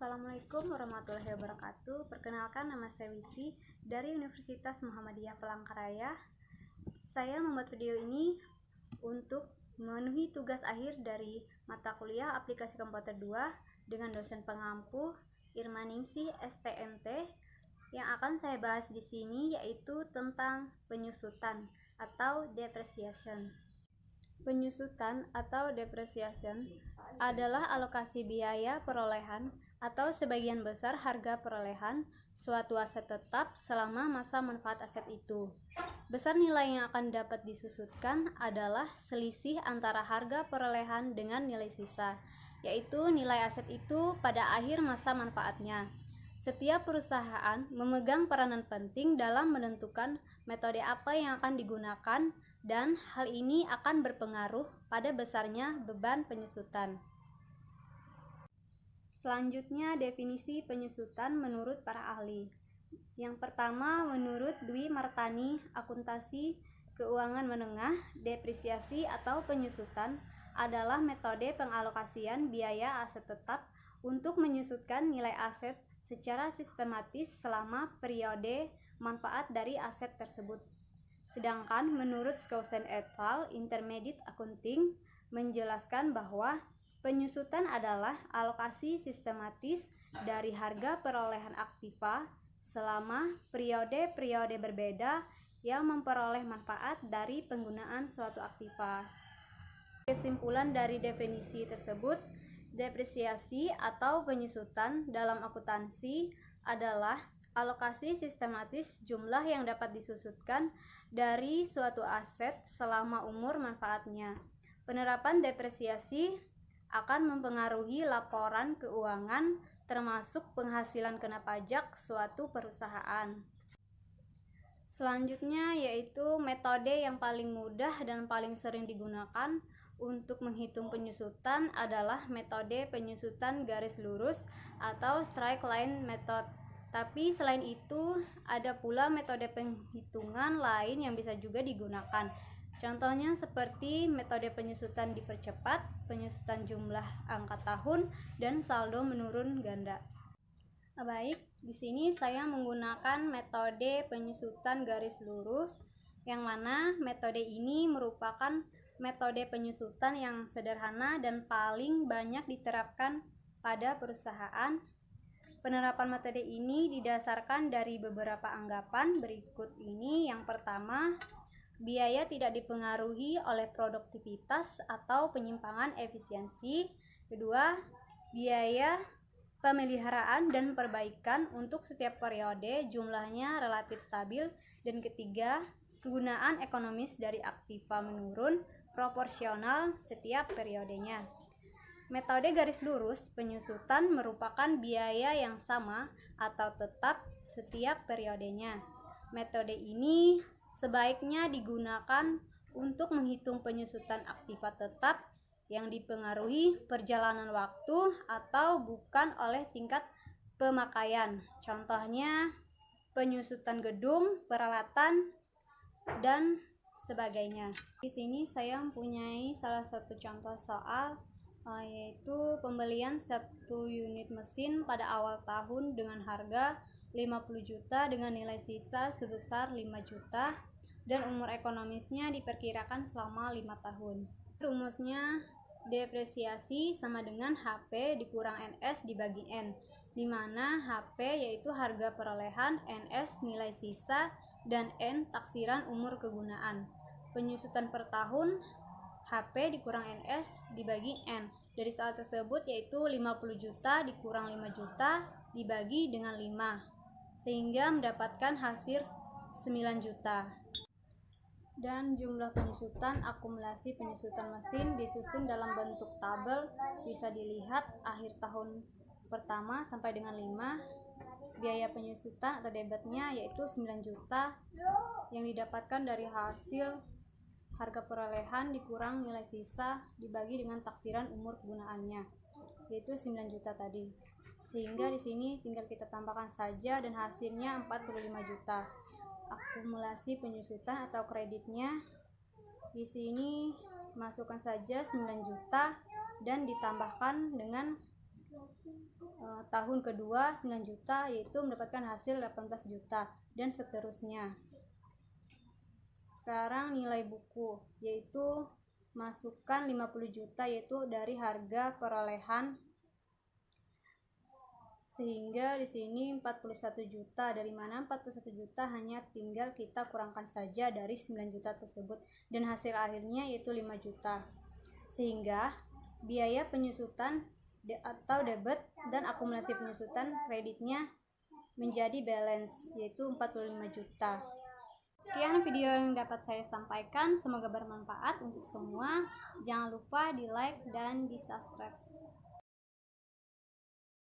Assalamualaikum warahmatullahi wabarakatuh. Perkenalkan, nama saya Witri dari Universitas Muhammadiyah Palangkaraya. Saya membuat video ini untuk memenuhi tugas akhir dari mata kuliah Aplikasi Komputer 2 dengan dosen pengampu Irmaningsih STMT. Yang akan saya bahas di sini yaitu tentang penyusutan atau depreciation. Penyusutan atau depreciation adalah alokasi biaya perolehan atau sebagian besar harga perolehan suatu aset tetap selama masa manfaat aset itu. Besar nilai yang akan dapat disusutkan adalah selisih antara harga perolehan dengan nilai sisa, yaitu nilai aset itu pada akhir masa manfaatnya. Setiap perusahaan memegang peranan penting dalam menentukan metode apa yang akan digunakan, dan hal ini akan berpengaruh pada besarnya beban penyusutan. Selanjutnya, definisi penyusutan menurut para ahli. Yang pertama, menurut Dwi Martani, Akuntansi Keuangan Menengah, depresiasi atau penyusutan adalah metode pengalokasian biaya aset tetap untuk menyusutkan nilai aset secara sistematis selama periode manfaat dari aset tersebut. Sedangkan menurut Skousen et al. Intermediate Accounting menjelaskan bahwa penyusutan adalah alokasi sistematis dari harga perolehan aktiva selama periode-periode berbeda yang memperoleh manfaat dari penggunaan suatu aktiva. Kesimpulan dari definisi tersebut, depresiasi atau penyusutan dalam akuntansi adalah alokasi sistematis jumlah yang dapat disusutkan dari suatu aset selama umur manfaatnya. Penerapan depresiasi akan mempengaruhi laporan keuangan termasuk penghasilan kena pajak suatu perusahaan. Selanjutnya yaitu metode yang paling mudah dan paling sering digunakan untuk menghitung penyusutan adalah metode penyusutan garis lurus atau straight line method. Tapi selain itu, ada pula metode penghitungan lain yang bisa juga digunakan. Contohnya seperti metode penyusutan dipercepat, penyusutan jumlah angka tahun, dan saldo menurun ganda. Baik, di sini saya menggunakan metode penyusutan garis lurus, yang mana metode ini merupakan metode penyusutan yang sederhana dan paling banyak diterapkan pada perusahaan. Penerapan metode ini didasarkan dari beberapa anggapan berikut ini. Yang pertama, biaya tidak dipengaruhi oleh produktivitas atau penyimpangan efisiensi. Kedua, biaya pemeliharaan dan perbaikan untuk setiap periode jumlahnya relatif stabil. Dan ketiga, kegunaan ekonomis dari aktiva menurun proporsional setiap periodenya. Metode garis lurus penyusutan merupakan biaya yang sama atau tetap setiap periodenya. Metode ini sebaiknya digunakan untuk menghitung penyusutan aktiva tetap yang dipengaruhi perjalanan waktu atau bukan oleh tingkat pemakaian. Contohnya penyusutan gedung, peralatan, dan sebagainya. Di sini saya mempunyai salah satu contoh soal, yaitu pembelian 1 unit mesin pada awal tahun dengan harga 50 juta dengan nilai sisa sebesar 5 juta dan umur ekonomisnya diperkirakan selama 5 tahun. Rumusnya depresiasi sama dengan HP dikurang NS dibagi N, di mana HP yaitu harga perolehan, NS nilai sisa, dan N taksiran umur kegunaan. Penyusutan per tahun HP dikurang NS dibagi N. Dari soal tersebut yaitu 50 juta dikurang 5 juta dibagi dengan 5, sehingga mendapatkan hasil 9 juta. Dan jumlah penyusutan akumulasi penyusutan mesin disusun dalam bentuk tabel, bisa dilihat akhir tahun pertama sampai dengan 5. Biaya penyusutan atau debitnya yaitu 9 juta yang didapatkan dari hasil harga perolehan dikurang nilai sisa dibagi dengan taksiran umur kegunaannya, yaitu 9 juta tadi. Sehingga di sini tinggal kita tambahkan saja dan hasilnya 45 juta. Akumulasi penyusutan atau kreditnya di sini masukkan saja 9 juta dan ditambahkan dengan tahun kedua 9 juta, yaitu mendapatkan hasil 18 juta dan seterusnya. Sekarang nilai buku, yaitu masukkan 50 juta yaitu dari harga perolehan, sehingga di sini 41 juta. Dari mana 41 juta? Hanya tinggal kita kurangkan saja dari 9 juta tersebut, dan hasil akhirnya yaitu 5 juta. Sehingga biaya penyusutan atau debit dan akumulasi penyusutan kreditnya menjadi balance, yaitu 45 juta. Sekian video yang dapat saya sampaikan, semoga bermanfaat untuk semua. Jangan lupa di like dan di subscribe.